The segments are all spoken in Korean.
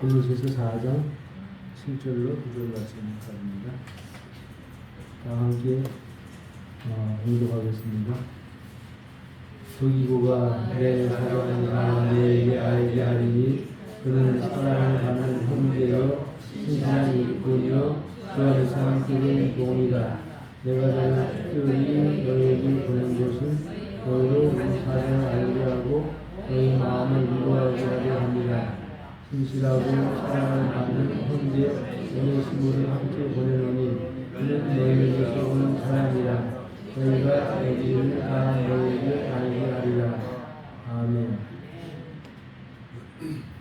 골로새서 4장 7절로 9절 말씀입니다. 다 함께 공독하겠습니다. 도기고가 내 사랑이나 내게 알게 하리니 그는 사랑을 받는 형제여 신실한 일꾼이요 그 안에서 함께 동이다. 내가 특별히 너희에게 보낸 것은 너희로 우리 사랑을 알게 하고 너희 마음을 위로하게 하려 합니다. 신실하고 사랑을 받는 형제 오네시모를 함께 보내노니 그는 너희에게서 오는 사람이라. 너희가 여기를 다 너희에게 알게 하리라. 아멘.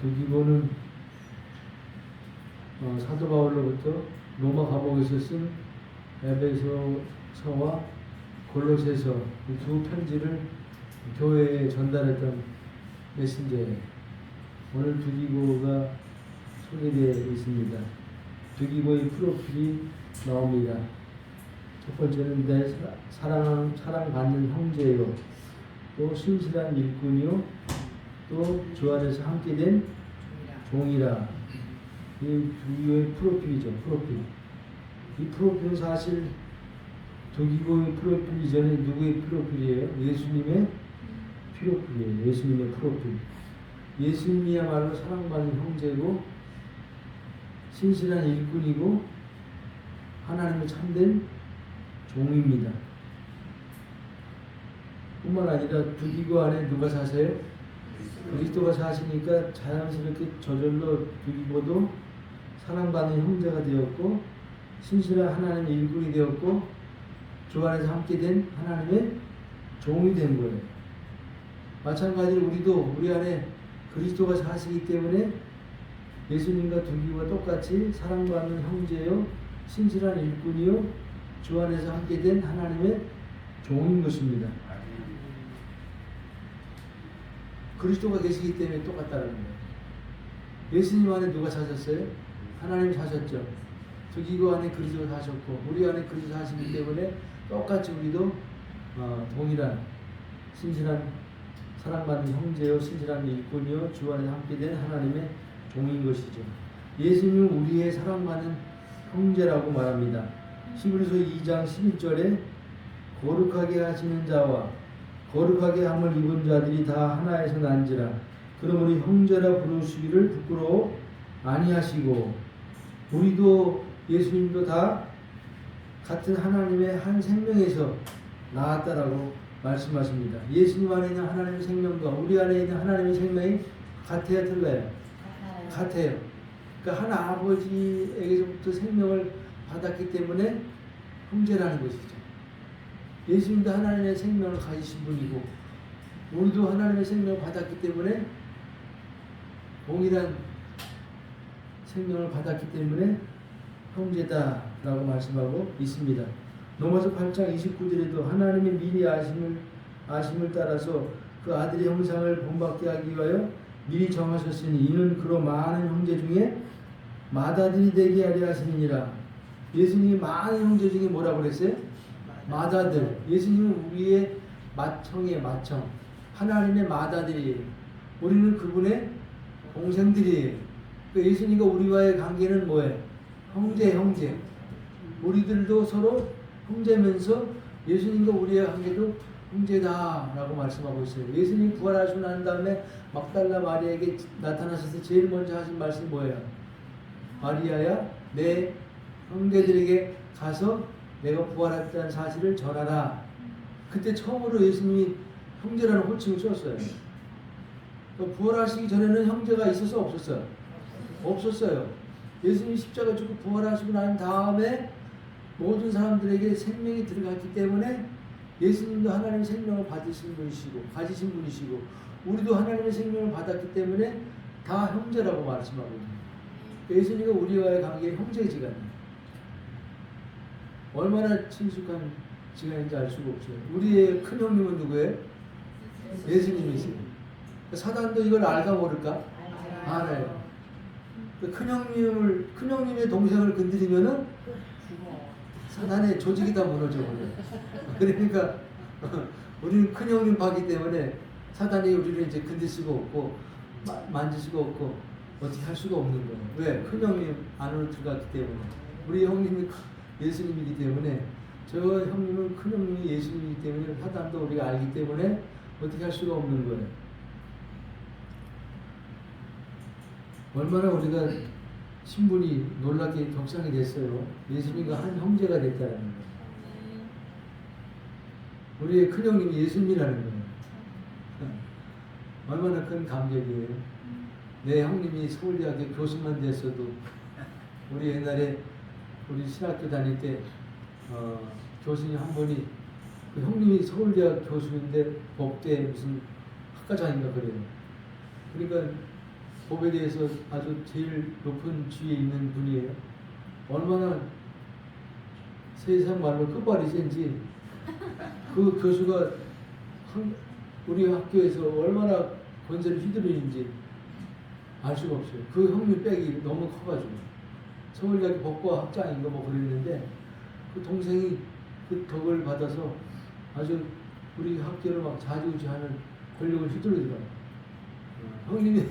도기고는 사도 바울로부터 로마 감옥에서 쓴 에베소서와 골로새서 이 두 편지를 교회에 전달했던 메신저예요. 오늘 두기고가 소개되어 있습니다. 두기고의 프로필이 나옵니다. 첫 번째는 내 사랑받는 형제요, 또 신실한 일꾼이요, 또 주 안에서 함께 된 종이라. 이 두기고의 프로필이죠. 프로필. 이 프로필은 사실 두기고의 프로필 이전에 누구의 프로필이에요? 예수님의 프로필이에요. 예수님의 프로필. 예수님이야말로 사랑받는 형제고 신실한 일꾼이고 하나님의 참된 종입니다. 뿐만 아니라 두기고 안에 누가 사세요? 그리스도가 사시니까 자연스럽게 저절로 두기고도 사랑받는 형제가 되었고 신실한 하나님의 일꾼이 되었고 주 안에서 함께 된 하나님의 종이 된 거예요. 마찬가지로 우리도 우리 안에 그리스도가 사시기 때문에 예수님과 두기고와 똑같이 사랑받는 형제요 신실한 일꾼이요 주 안에서 함께 된 하나님의 종인 것입니다. 그리스도가 계시기 때문에 똑같다는 거예요. 예수님 안에 누가 사셨어요? 하나님이 사셨죠. 두기고 안에 그리스도가 사셨고 우리 안에 그리스도 사시기 때문에 똑같이 우리도 동일한 신실한 사랑받는 형제요 신실한 일꾼이요 주 안에 함께 된 하나님의 종인 것이죠. 예수님은 우리의 사랑받는 형제라고 말합니다. 히브리서 2장 11절에 거룩하게 하시는 자와 거룩하게 함을 입은 자들이 다 하나에서 난지라. 그러므로 형제라 부르시기를 부끄러워 아니하시고. 우리도 예수님도 다 같은 하나님의 한 생명에서 나왔다라고 말씀하십니다. 예수님 안에 있는 하나님의 생명과 우리 안에 있는 하나님의 생명이 같아요, 틀려요? 같아요. 그러니까 한 아버지에게서부터 생명을 받았기 때문에 형제라는 것이죠. 예수님도 하나님의 생명을 가지신 분이고 우리도 하나님의 생명을 받았기 때문에 동일한 생명을 받았기 때문에 형제다라고 말씀하고 있습니다. 로마서 8장 29절에도 하나님의 미리 아심을 따라서 그 아들의 형상을 본받게 하기 위하여 미리 정하셨으니 이는 그로 많은 형제 중에 맏아들이 되게 하려 하시니라. 예수님이 많은 형제 중에 뭐라고 그랬어요? 맏아들. 예수님은 우리의 맏형이에요. 맏형. 하나님의 맏아들이에요. 우리는 그분의 동생들이에요. 그러니까 예수님과 우리와의 관계는 뭐예요? 형제. 우리들도 서로 형제면서 예수님과 우리의 관계도 형제다라고 말씀하고 있어요. 예수님이 부활하시고 난 다음에 막달라 마리아에게 나타나셔서 제일 먼저 하신 말씀이 뭐예요? 마리아야, 내 형제들에게 가서 내가 부활했다는 사실을 전하라. 그때 처음으로 예수님이 형제라는 호칭을 썼어요. 부활하시기 전에는 형제가 있었어 없었어요? 없었어요. 예수님이 십자가 죽고 부활하시고 난 다음에 모든 사람들에게 생명이 들어갔기 때문에 예수님도 하나님의 생명을 가지신 분이시고 우리도 하나님의 생명을 받았기 때문에 다 형제라고 말씀하고 있습니다. 예수님과 우리와의 관계는 형제지간이에요. 얼마나 친숙한 지간인지 알 수가 없어요. 우리의 큰 형님은 누구예요? 예수님이시고. 사단도 이걸 알까 모를까? 알아요. 큰 형님의 동생을 건드리면은 사단의 조직이 다 무너져 버려요. 그러니까 우리는 큰 형님 봤기 때문에 사단이 우리를 이제 건들 수가 없고 만질 수가 없고 어떻게 할 수가 없는 거예요. 왜? 큰 형님 안으로 들어갔기 때문에. 우리 형님이 예수님이기 때문에, 저 형님은 큰 형님이 예수님이기 때문에 사단도 우리가 알기 때문에 어떻게 할 수가 없는 거예요. 얼마나 우리가 신분이 놀랍게 격상이 됐어요. 예수님과 한 형제가 됐다는 거예요. 우리의 큰 형님이 예수님이라는 거예요. 얼마나 큰 감격이에요. 내 형님이 서울대학교 교수만 됐어도, 우리 옛날에 우리 신학교 다닐 때 교수님 한 분이, 그 형님이 서울대학 교수인데 법대 무슨 학과장인가 그래요. 그러니까 법에 대해서 아주 제일 높은 지위에 있는 분이에요. 얼마나 세상 말로 끝발이 센지, 그 교수가 우리 학교에서 얼마나 권세를 휘두르는지 알 수가 없어요. 그 형님 빽이 너무 커가지고 서울대학교 법과 학장인가 뭐 그랬는데, 그 동생이 그 덕을 받아서 아주 우리 학교를 막 좌지우지하는 권력을 휘두르더라고요. 형님이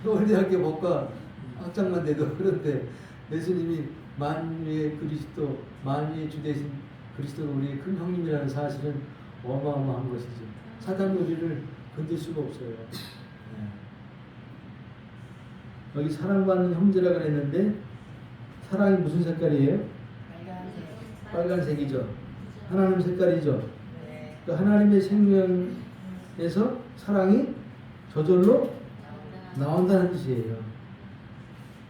서울대학교 법과 학장만 돼도, 그런데 예수님이 만유의 그리스도, 만유의 주 되신 그리스도가 우리의 큰 형님이라는 사실은 어마어마한 것이죠. 사단이 우리를 건들 수가 없어요. 여기 사랑받는 형제라 그랬는데, 사랑이 무슨 색깔이에요? 빨간색이죠. 하나님 색깔이죠. 그러니까 하나님의 생명에서 사랑이 저절로 나온다는 뜻이에요.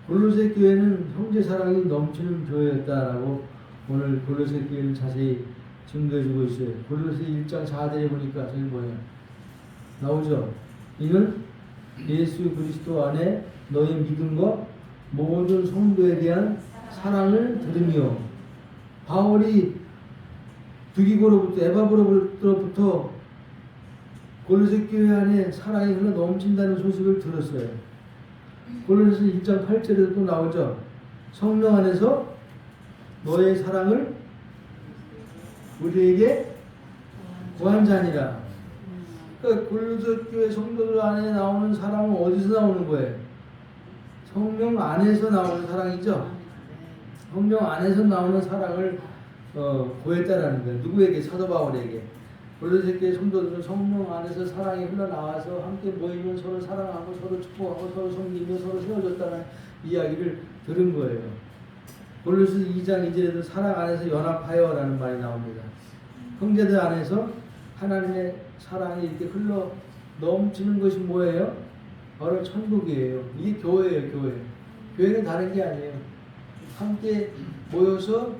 골로새 교회는 형제 사랑이 넘치는 교회였다라고 오늘 골로새 교회를 자세히 증거해주고 있어요. 골로새 1장 4절에 보니까 저기 뭐예요? 나오죠. 이는 예수 그리스도 안에 너의 믿음과 모든 성도에 대한 사랑을 들으며, 바울이 두기고로부터, 에바브로부터 골로새 교회 안에 사랑이 흘러 넘친다는 소식을 들었어요. 골로새서 1장 8절에도 또 나오죠. 성령 안에서 너의 사랑을 우리에게 구한 자니라. 그러니까 골로새 교회 성도들 안에 나오는 사랑은 어디서 나오는 거예요? 성령 안에서 나오는 사랑이죠. 성령 안에서 나오는 사랑을 구했다라는 거예요. 누구에게? 사도 바울에게. 골로새 교회 성도들은 성령 안에서 사랑이 흘러나와서 함께 모이면 서로 사랑하고 서로 축복하고 서로 섬기며 서로 세워졌다는 이야기를 들은 거예요. 골로새 2장 2절에도 사랑 안에서 연합하여라는 말이 나옵니다. 형제들 안에서 하나님의 사랑이 이렇게 흘러 넘치는 것이 뭐예요? 바로 천국이에요. 이게 교회예요, 교회. 교회는 다른 게 아니에요. 함께 모여서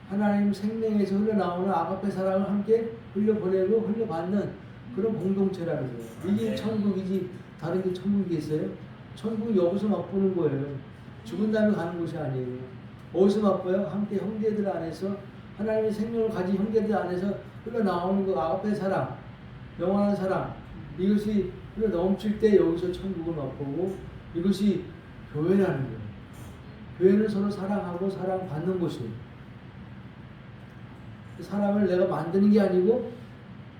하나님 생명에서 흘러나오는 아가페 사랑을 함께 흘려보내고 흘려받는 그런 공동체라는 거예요. 이게 천국이지 다른 게 천국이 있어요? 천국은 여기서 맛보는 거예요. 죽은 다음에 가는 곳이 아니에요. 어디서 맛봐요? 함께 형제들 안에서 하나님의 생명을 가진 형제들 안에서 흘러나오는 그 아가페 사랑, 영원한 사랑, 이것이 흘러 넘칠 때 여기서 천국을 맛보고, 이것이 교회라는 거예요. 교회는 서로 사랑하고 사랑받는 곳이에요. 사람을 내가 만드는 게 아니고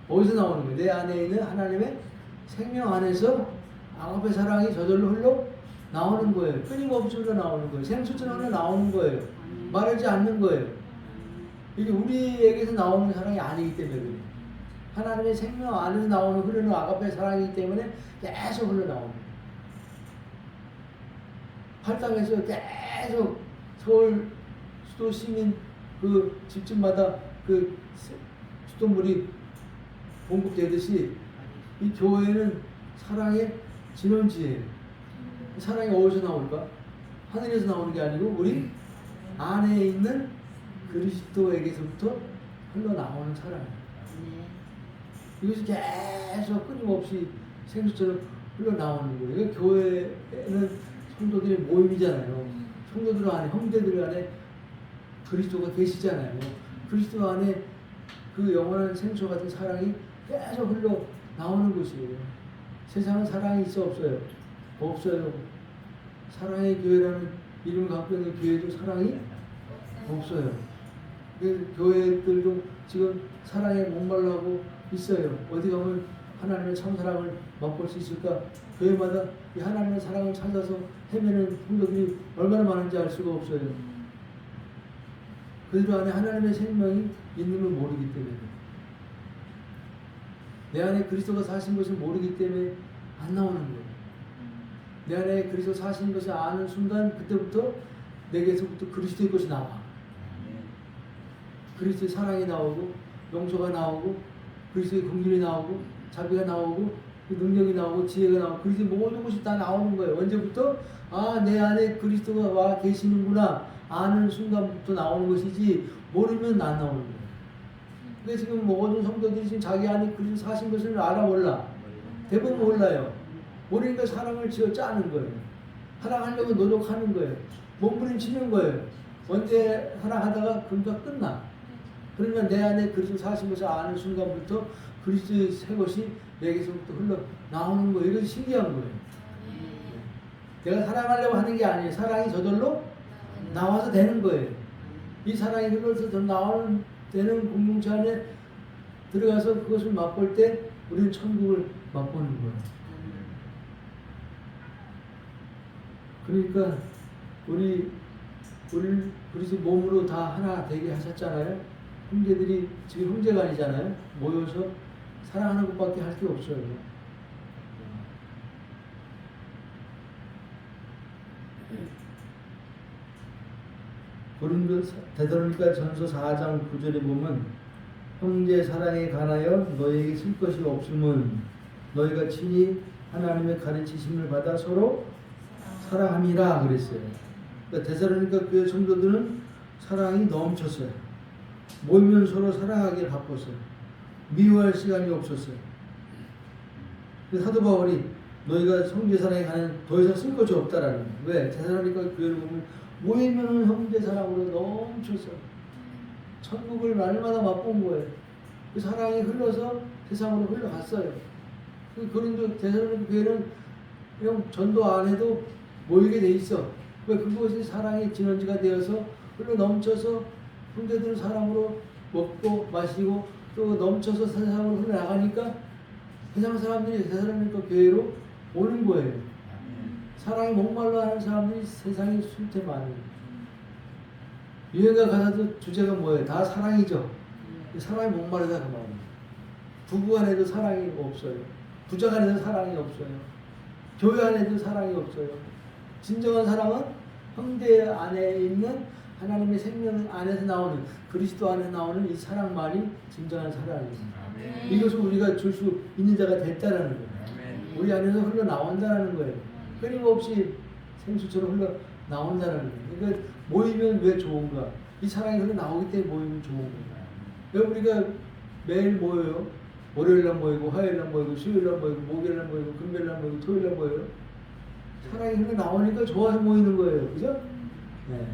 어디서 나오는 거예요? 내 안에 있는 하나님의 생명 안에서 아가페 사랑이 저절로 흘러 나오는 거예요. 끊임없이 흘러 나오는 거예요. 생수처럼 흘러 나오는 거예요. 말하지 않는 거예요. 이게 우리에게서 나오는 사랑이 아니기 때문에 그래요. 하나님의 생명 안에서 나오는 흐르는 아가페 사랑이기 때문에 계속 흘러 나오는 거예요. 팔당에서 계속 서울 수도 시민 그 집집마다 그 수돗물이 공급되듯이 이 교회는 사랑의 진원지예요. 사랑이 어디서 나올까? 하늘에서 나오는 게 아니고 우리 안에 있는 그리스도에게서부터 흘러나오는 사랑이에요. 이것이 계속 끊임없이 생수처럼 흘러나오는 거예요. 그러니까 교회는 성도들의 모임이잖아요. 성도들 안에, 형제들 안에 그리스도가 계시잖아요. 그리스도 안에 그 영원한 생수 같은 사랑이 계속 흘러 나오는 곳이에요. 세상은 사랑이 있어 없어요? 없어요. 사랑의 교회라는 이름을 갖고 있는 교회도 사랑이 없어요. 교회들도 지금 사랑에 목말라하고 있어요. 어디 가면 하나님의 참 사랑을 맛볼 수 있을까? 교회마다 이 하나님의 사랑을 찾아서 헤매는 성도들이 얼마나 많은지 알 수가 없어요. 그들 안에 하나님의 생명이 있는 걸 모르기 때문에, 내 안에 그리스도가 사신 것을 모르기 때문에 안 나오는 거예요. 내 안에 그리스도 사신 것을 아는 순간 그때부터 내게서부터 그리스도의 것이 나와. 그리스도의 사랑이 나오고 용서가 나오고 그리스도의 긍휼이 나오고 자비가 나오고 그 능력이 나오고 지혜가 나오고 그리스도의 모든 것이 다 나오는 거예요. 언제부터? 내 안에 그리스도가 와 계시는구나 아는 순간부터 나오는 것이지 모르면 안 나오는 거예요. 근데 지금 모든 성도들이 지금 자기 안에 그리스도 사신 것을 알아 몰라? 대부분 몰라요. 모르니까 사랑을 지어 짜는 거예요. 사랑하려고 노력하는 거예요. 몸부림치는 거예요. 언제 사랑하다가 금방 끝나. 그러니까 내 안에 그리스도 사신 것을 아는 순간부터 그리스도의 새 것이 내게서부터 흘러 나오는 거예요. 이것이 신기한 거예요. 내가 사랑하려고 하는 게 아니에요. 사랑이 저절로 나와서 되는 거예요. 이 사랑이 흘러서 나오는 되는 공동체 안에 들어가서 그것을 맛볼 때 우리는 천국을 맛보는 거예요. 그러니까 우리 그리스도 몸으로 다 하나 되게 하셨잖아요. 형제들이 지금 형제가 아니잖아요. 모여서 사랑하는 것밖에 할 게 없어요. 데살로니가 전서 4장 9절에 보면 형제 사랑에 관하여 너희에게 쓸 것이 없음은 너희가 친히 하나님의 가르치심을 받아 서로 사랑함이라 그랬어요. 그러니까 데살로니가 교회 성도들은 사랑이 넘쳤어요. 모이면 서로 사랑하기에 바빴어요. 미워할 시간이 없었어요. 사도 바울이 너희가 형제 사랑에 관한 더 이상 쓸 것이 없다라는 거예요. 왜? 데살로니가 교회를 보면 모이면 형제 사랑으로 넘쳤어요. 천국을 날마다 맛본 거예요. 그 사랑이 흘러서 세상으로 흘러갔어요. 그런데 데살로니가 교회는 그냥 전도 안 해도 모이게 돼 있어. 왜? 그것이 사랑의 진원지가 되어서 흘러 넘쳐서 형제들 사랑으로 먹고 마시고 또 넘쳐서 세상으로 흘러나가니까 세상 사람들이 데살로니가 교회로 오는 거예요. 사랑이 목말라 하는 사람들이 세상에 수태 많아요. 유행가 가사도 주제가 뭐예요? 다 사랑이죠. 사랑이 목마르다 그 말이에요. 부부 안에도 사랑이 없어요. 부자 안에도 사랑이 없어요. 교회 안에도 사랑이 없어요. 진정한 사랑은 형제 안에 있는 하나님의 생명 안에서 나오는 그리스도 안에 나오는 이 사랑만이 진정한 사랑입니다. 이것을 우리가 줄 수 있는 자가 됐다라는 거예요. 우리 안에서 흘러 나온다는 거예요. 끊임없이 생수처럼 흘러 나온다는 거예요. 그러니까 모이면 왜 좋은가? 이 사랑이 흘러 나오기 때문에 모이면 좋은 거예요. 왜 우리가 매일 모여요? 월요일날 모이고 화요일날 모이고 수요일날 모이고 목요일날 모이고 금요일날 모이고 토요일날 모여요? 사랑이 흘러 나오니까 좋아서 모이는 거예요. 그죠? 네.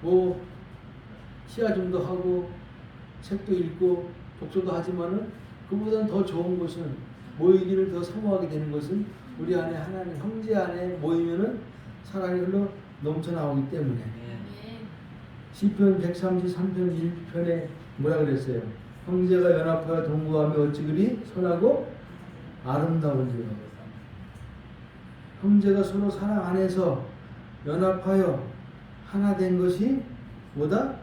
뭐 시야좀도 하고 책도 읽고 독서도 하지만은 그보다는 더 좋은 것은 모이기를 더 사모하게 되는 것은 우리 안에 하나님 형제 안에 모이면은 사랑이 흘러 넘쳐 나오기 때문에. 시편 133편 1편에 뭐라 그랬어요? 형제가 연합하여 동거하며 어찌 그리 선하고 아름다운지요. 형제가 서로 사랑 안에서 연합하여 하나 된 것이 뭐다?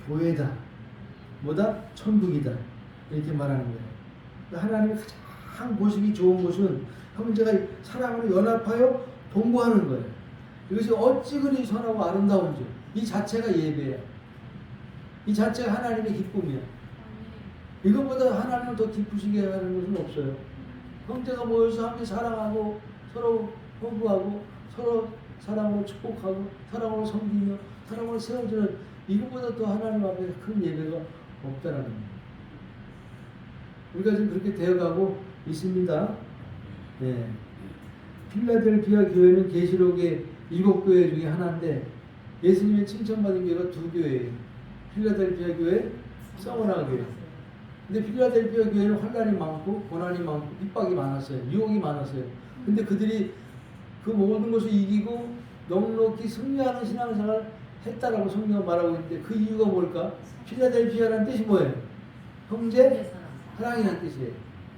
교회다. 뭐다? 천국이다. 이렇게 말하는 거예요. 하나님이 가장 보시기 좋은 것은 형제가 사랑으로 연합하여 동거하는 거예요. 이것이 어찌 그리 선하고 아름다운지. 이 자체가 예배야. 이 자체가 하나님의 기쁨이야. 이것보다 하나님을 더 기쁘시게 하는 것은 없어요. 형제가 모여서 함께 사랑하고 서로 호구하고 서로 사랑으로 축복하고 사랑으로 섬기며 사랑으로 세워주는 이것보다 또 하나님 앞에 큰 예배가 없다라는 거예요. 우리가 지금 그렇게 되어가고 있습니다. 네. 필라델피아 교회는 계시록의 7교회 중에 하나인데 예수님의 칭찬받은 교회가 2교회예요. 필라델피아 교회, 서머나 교회. 근데 필라델피아 교회는 환난이 많고 고난이 많고 핍박이 많았어요. 유혹이 많았어요. 근데 그들이 그 모든 것을 이기고 넉넉히 승리하는 신앙생활을 했다라고 성경은 말하고 있는데 그 이유가 뭘까? 필라델피아라는 뜻이 뭐예요? 형제 사랑이라는 뜻이에요.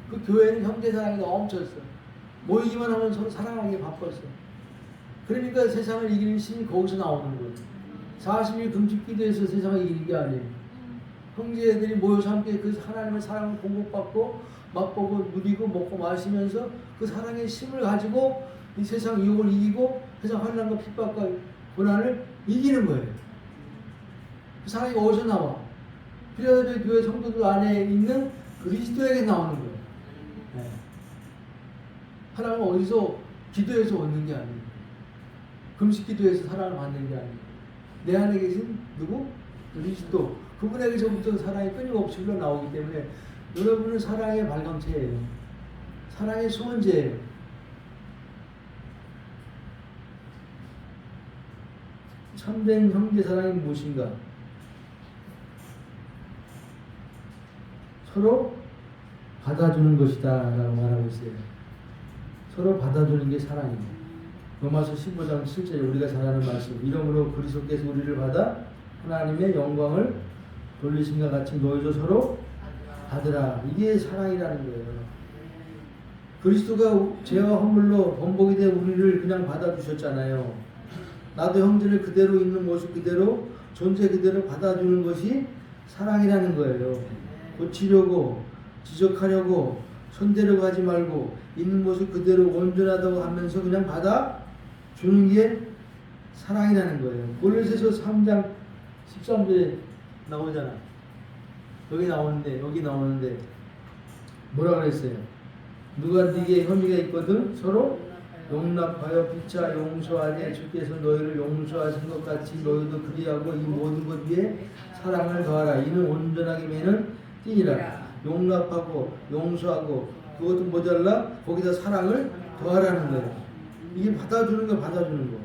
그 교회는 형제 사랑이 넘쳤어. 모이기만 하면 서로 사랑하기에 바빴어. 그러니까 세상을 이기는 힘이 거기서 나오는 거예요. 40일 금식 기도해서 세상을 이기는 게 아니에요. 형제들이 모여서 함께 그 하나님의 사랑을 공급받고 맛보고 누리고 먹고 마시면서 그 사랑의 힘을 가지고 이 세상 유혹을 이기고 세상 환난과 핍박과 고난을 이기는 거예요. 그 사랑이 어디서 나와? 필라델피아 교회 성도들 안에 있는 그리스도에게 나오는 거예요. 네. 사랑은 어디서 기도해서 얻는 게 아니에요. 금식 기도해서 사랑을 받는 게 아니에요. 내 안에 계신 누구? 그리스도. 그분에게서부터 사랑이 끊임없이 흘러나오기 때문에 여러분은 사랑의 발광체예요. 사랑의 수원제예요. 참된 형제 사랑이 무엇인가? 서로 받아주는 것이다 라고 말하고 있어요. 서로 받아주는 게 사랑이에요. 로마서 15장 7절에 우리가 잘 아는 말씀, 이러므로 그리스도께서 우리를 받아 하나님의 영광을 돌리신과 같이 너희도 서로 받으라. 이게 사랑이라는 거예요. 그리스도가 죄와 허물로 번복이 돼 우리를 그냥 받아주셨잖아요. 나도 형제를 그대로 있는 모습 그대로 존재 그대로 받아주는 것이 사랑이라는 거예요. 고치려고 지적하려고 손대려고 하지 말고 있는 모습 그대로 온전하다고 하면서 그냥 받아주는 게 사랑이라는 거예요. 골로새서 3장 13절에 나오잖아. 여기 나오는데 뭐라 그랬어요? 누가 네게 혐의가 있거든 서로 용납하여 피차 용서하되 주께서 너희를 용서하신 것 같이 너희도 그리하고 이 모든 것 위에 사랑을 더하라. 이는 온전하게 매는 띠니라. 용납하고 용서하고 그것도 모자라 거기다 사랑을 더하라는 거예요. 이게 받아주는 거 받아주는 거.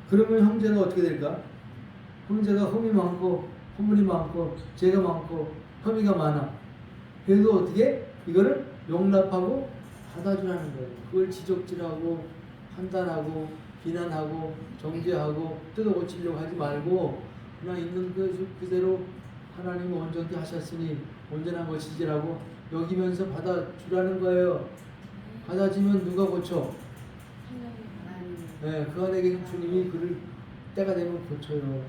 그러면 형제가 어떻게 될까? 형제가 흠이 많고 허물이 많고 죄가 많고 혐의가 많아. 그래도 어떻게 이거를 용납하고 받아주라는 거예요. 그걸 지적질하고 판단하고 비난하고 정죄하고 뜯어고치려고 하지 말고 그냥 있는 그대로 하나님이 온전히 하셨으니 온전한 것이지라고 여기면서 받아주라는 거예요. 받아주면 누가 고쳐? 네, 그 안에 계신 주님이 그를 때가 되면 고쳐요.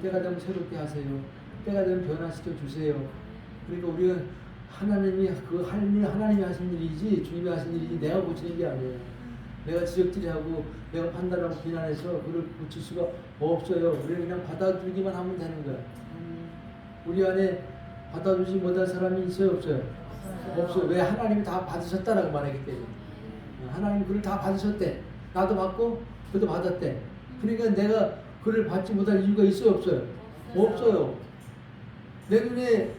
때가 되면 새롭게 하세요. 때가 되면 변화시켜 주세요. 그러니까 우리가 하나님이 그 할 일 하나님이 하신 일이지 주님이 하신 일이지 내가 고치는 게 아니에요. 내가 지적질하고 내가 판단하고 비난해서 그를 고칠 수가 없어요. 우리는 그냥 받아주기만 하면 되는 거야. 우리 안에 받아주지 못할 사람이 있어요, 없어요? 없어요. 왜? 하나님이 다 받으셨다라고 말하기 때문에. 하나님이 그를 다 받으셨대. 나도 받고 그도 받았대. 그러니까 내가 그를 받지 못할 이유가 있어요, 없어요? 없어요. 내 눈에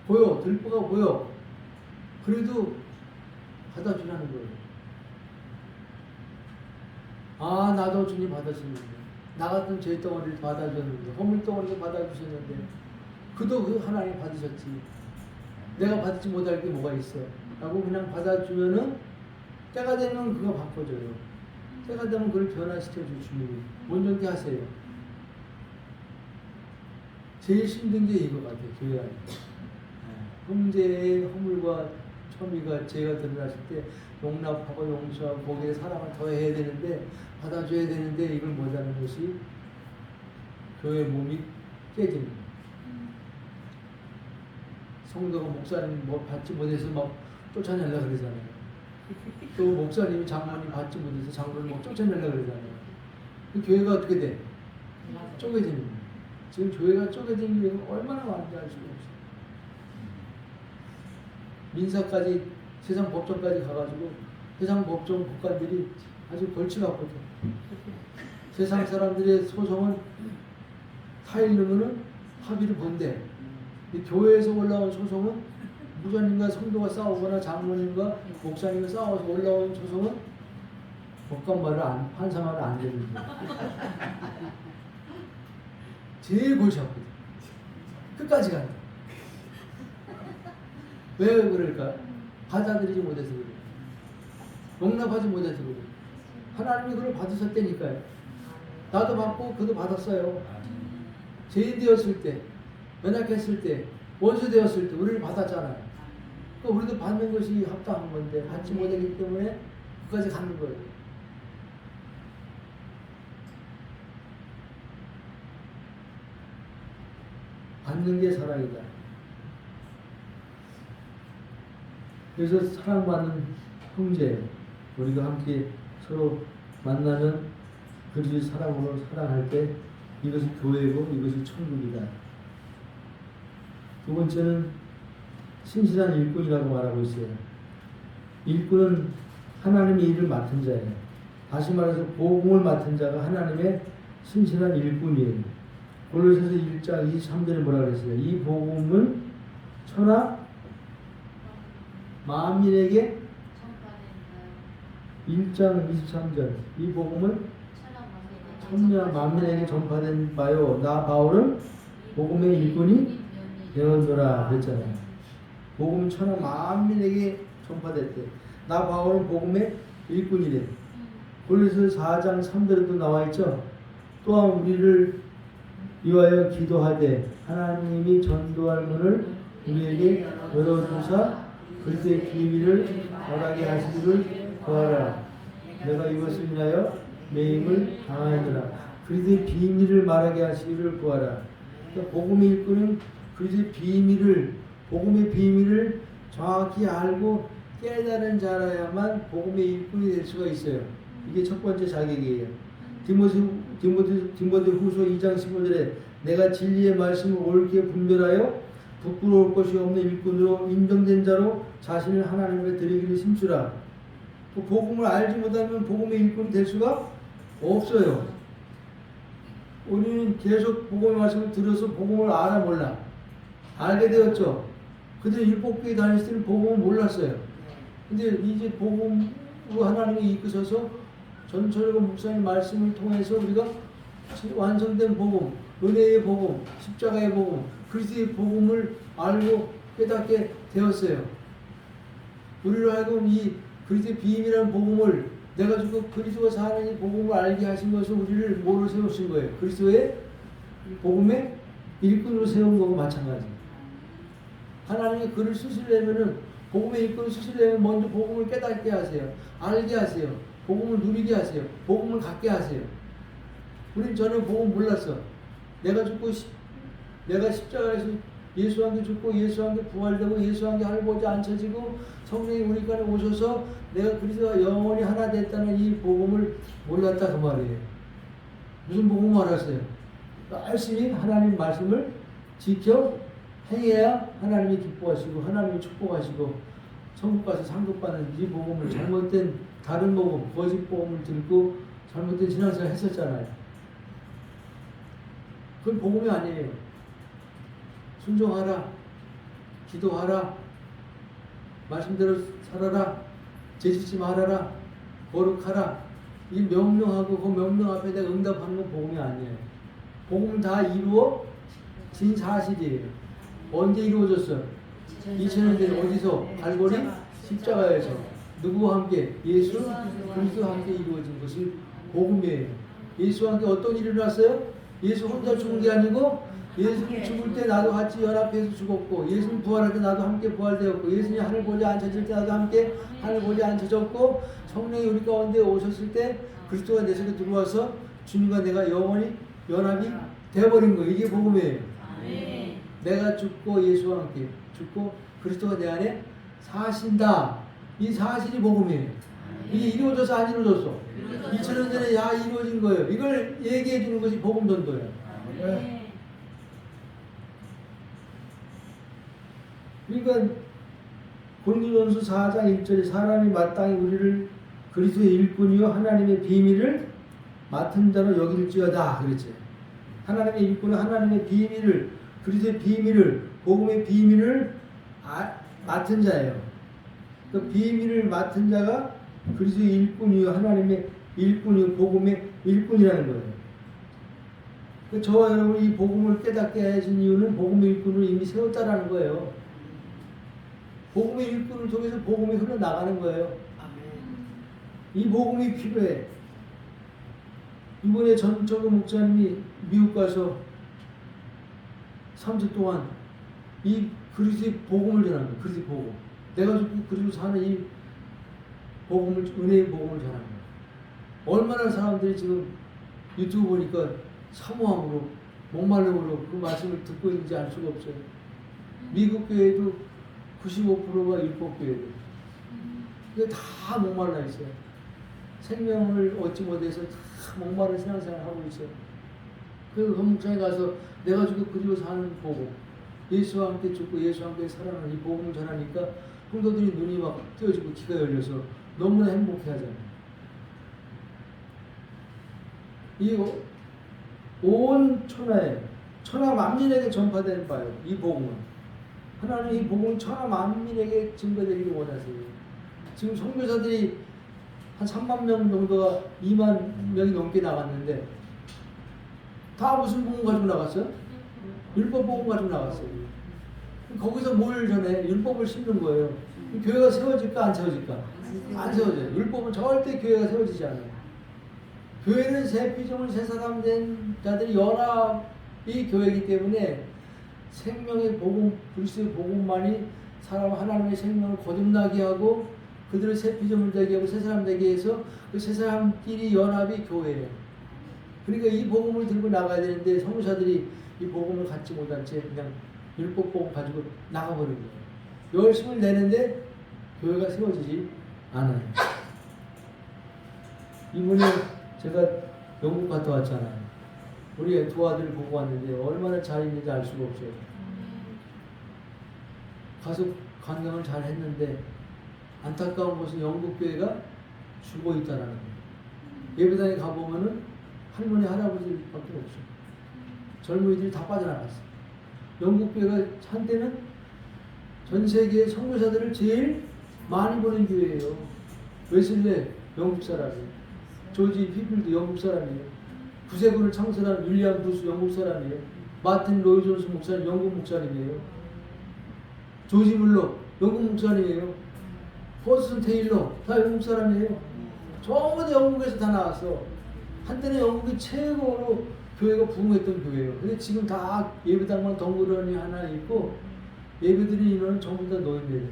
보여, 들보가 보여. 그래도 받아주라는 거예요. 아, 나도 주님 받으셨는데, 나 같은 죄 덩어리를 받아주셨는데, 허물 덩어리를 받아주셨는데, 그도 그 하나님 받으셨지. 내가 받지 못할 게 뭐가 있어? 라고 그냥 받아주면은 때가 되면 그거 바꿔줘요. 때가 되면 그걸 변화시켜줄 주님이 온전히 하세요. 제일 힘든 게 이거 같아요. 교회 안에. 형제의 허물과 혐의가 죄가 드러났을 때 용납하고 용서하고 거기에 사랑을 더해야 되는데 받아줘야 되는데 이걸 못하는 것이 교회 몸이 깨집니다. 성도가 목사님 뭐 받지 못해서 막 쫓아내려고 그러잖아요. 또 목사님이 장로님 받지 못해서 장로님 막 쫓아내려고 그러잖아요. 그 교회가 어떻게 돼? 쪼개집니다. 지금 교회가 쪼개진 게 얼마나 많은지 알 수가 없어요. 민사까지 세상 법정까지 가가지고 세상 법정 법관들이 아주 벌칙하거든. 세상 사람들의 소송은 타일르면은 합의를 본대. 교회에서 올라온 소송은 무전님과 성도가 싸우거나 장로님과 목사님과 싸워서 올라온 소송은 법관 말을 판사 말을 안 듣는 거야. 제일 골치 아프다. 끝까지 간다. 왜 그럴까? 받아들이지 못해서 그래. 용납하지 못해서 그래. 하나님이 그걸 받으셨다니까요. 나도 받고 그도 받았어요. 죄인 되었을 때, 연약했을 때, 원수 되었을 때 우리를 받았잖아요. 우리도 받는 것이 합당한 건데 받지 못하기 때문에 끝까지 가는 거예요. 받는 게 사랑이다. 그래서 사랑받는 형제, 우리가 함께 서로 만나면 그리스도의 사랑으로 사랑할 때 이것이 교회고 이것이 천국이다. 두 번째는 신실한 일꾼이라고 말하고 있어요. 일꾼은 하나님의 일을 맡은 자예요. 다시 말해서 복음을 맡은 자가 하나님의 신실한 일꾼이에요. 골로새서 1장 23절에 뭐라 그랬어요? 이 복음은 천하 만민에게 1장 23절 이 복음은 천하 만민에게 전파된 바요 나 바울은 복음의 일꾼이 되었노라 그랬잖아요. 복음 천하 만민에게 전파됐대. 나 바울은 복음의 일꾼이래. 골로새서 4장 3절에도 나와있죠. 또한 우리를 위하여 기도하되 하나님이 전도할 문을 우리에게 열어주사 그리스도의 비밀을 말하게 하시기를 구하라. 내가 이것을 위하여 매임을 당하였노라. 그리스도의 비밀을 말하게 하시기를 구하라. 그러니까 복음의 일꾼은 그리스도의 비밀을, 복음의 비밀을 정확히 알고 깨달은 자라야만 복음의 일꾼이 될 수가 있어요. 이게 첫 번째 자격이에요. 디모데 후서 2장 15절에 내가 진리의 말씀을 옳게 분별하여 부끄러울 것이 없는 일꾼으로 인정된 자로 자신을 하나님께 드리기를 힘쓰라. 복음을 알지 못하면 복음의 일꾼이 될 수가 없어요. 우리는 계속 복음의 말씀을 들어서 복음을 알아 몰라. 알게 되었죠. 그들이 율법교회 다닐 때는 복음을 몰랐어요. 근데 이제 복음으로 하나님이 이끄셔서 전철과 목사님 말씀을 통해서 우리가 완성된 복음, 은혜의 복음, 십자가의 복음, 그리스도의 복음을 알고 깨닫게 되었어요. 우리로 하여금 이 그리스도의 비밀이라는 복음을 내가 주고 그리스도가 사는 이 복음을 알게 하신 것은 우리를 뭐로 세우신 거예요? 그리스도의 복음의 일꾼으로 세운 거고 마찬가지. 하나님이 글을 쓰시려면은 복음의 일꾼을 쓰시려면 먼저 복음을 깨닫게 하세요. 알게 하세요. 복음을 누리게 하세요. 복음을 갖게 하세요. 우린 전혀 복음 몰랐어. 내가 죽고 내가 십자가에서 예수와 함께 죽고 예수와 함께 부활되고 예수와 함께 할아버지 앉혀지고 성령이 우리 간에 오셔서 내가 그리스도와 영원히 하나 됐다는 이 복음을 몰랐다 그 말이에요. 무슨 복음을 알았어요? 열심히 하나님 말씀을 지켜 행해야 하나님이 기뻐하시고 하나님이 축복하시고 천국 가서 상급받는 이 복음을 잘못된 다른 복음, 거짓 복음을 듣고 잘못된 신앙생활 했었잖아요. 그건 복음이 아니에요. 순종하라, 기도하라, 말씀대로 살아라, 죄짓지 말아라, 거룩하라. 이 명령하고 그 명령 앞에 내가 응답하는 건 복음이 아니에요. 복음은 다 이루어진 사실이에요. 언제 이루어졌어요? 2000년 전에 어디서? 갈보리 십자가에서 누구와 함께? 예수 그리스도와 함께 이루어진 것이 복음이에요. 예수와 함께 어떤 일이 일어났어요? 예수 혼자 죽은 게 아니고 예수님 죽을 때 나도 같이 연합해서 죽었고 예수님 부활할 때 나도 함께 부활되었고 예수님 하늘 보좌에 앉혀질 때 나도 함께 하늘 보좌에 앉혀졌고 성령이 우리 가운데 오셨을 때 그리스도가 내 속에 들어와서 주님과 내가 영원히 연합이 되어버린 거예요. 이게 복음이에요. 내가 죽고 예수와 함께 죽고 그리스도가 내 안에 사신다. 이 사실이 복음이에요. 이게 이루어져서 안 이루어졌어. 2000년 전에 이루어진 거예요. 이걸 얘기해 주는 것이 복음 전도예요. 네. 그러니까 고린도전서 4장 1절에 사람이 마땅히 우리를 그리스도의 일꾼이요 하나님의 비밀을 맡은 자로 여길지어다 그랬죠. 하나님의 일꾼은 하나님의 비밀을 그리스도의 비밀을 복음의 비밀을 맡은 자예요. 그 비밀을 맡은 자가 그리스도의 일꾼이요 하나님의 일꾼이요 복음의 일꾼이라는 거예요. 그 저와 여러분 이 복음을 깨닫게 하신 이유는 복음의 일꾼을 이미 세웠다라는 거예요. 복음의 일꾼을 통해서 복음이 흘러나가는 거예요. 이 복음이 필요해. 이번에 전철구 목사님이 미국 가서 3주 동안 이 그리스도의 복음을 전한 거예요. 그리스도의 복음. 내가 죽고 그리고 사는 이 복음을, 은혜의 복음을 전하는 거예요. 얼마나 사람들이 지금 유튜브 보니까 사모함으로 목마름으로 그 말씀을 듣고 있는지 알 수가 없어요. 미국 교회도 95%가 율법교회예요. 이게 다 목말라 있어요. 생명을 얻지 못해서 다 목마른 신앙생활 하고 있어요. 그 목장에 가서 내가 죽고 그리고 사는 복음, 예수와 함께 죽고 예수와 함께 살아나는 이 복음을 전하니까 성도들이 눈이 막 뜨여지고 귀가 열려서 너무나 행복해하잖아요. 이 온 천하 만민에게 전파된 바요. 이 복음은 하나님 이 복음은 천하 만민에게 증거되기를 원하세요. 지금 선교사들이 한 3만 명 정도가 2만 명이 넘게 나갔는데 다 무슨 복음 가지고 나갔어요? 율법 복음 가지고 나갔어요. 거기서 뭘 전해? 율법을 심는 거예요. 교회가 세워질까 안 세워질까? 안 세워져요. 율법은 절대 교회가 세워지지 않아요. 교회는 새 피조물 새 사람 된 자들이 연합이 교회이기 때문에 생명의 복음, 그리스도의 복음만이 사람 하나님의 생명을 거듭나게 하고 그들을 새 피조물 되게 하고 새 사람 되게 해서 그 새 사람끼리 연합이 교회예요. 그러니까 이 복음을 들고 나가야 되는데 선교사들이 이 복음을 갖지 못한 채 그냥 율법 복음 가지고 나가버린 거예요. 열심을 내는데 교회가 세워지지 않아요. 이번에 제가 영국 갔다 왔잖아요. 우리 두 아들 보고 왔는데 얼마나 잘 있는지 알 수가 없어요. 가서 관광을 잘 했는데 안타까운 것은 영국 교회가 죽어 있다라는 거예요. 예배당에 가보면은 할머니 할아버지밖에 없어요. 젊은이들이 다 빠져나갔어요. 영국 교회가 한때는 전 세계의 선교사들을 제일 많이 보낸 교회예요. 웨슬레 영국 사람이에요. 조지 피필도 영국 사람이에요. 구세군을 창설한 윌리엄 브루스 영국 사람이에요. 마틴 로이 존스 목사님 영국 목사님이에요. 조지 물러 영국 목사님이에요. 퍼슨 테일러 다 영국 사람이에요. 전부 다 영국에서 다 나왔어. 한때는 영국이 최고로 교회가 부흥했던 교회예요. 근데 지금 다 예배당만 덩그러니 하나 있고 예배드리는 인원은 전부 다 노인들이에요.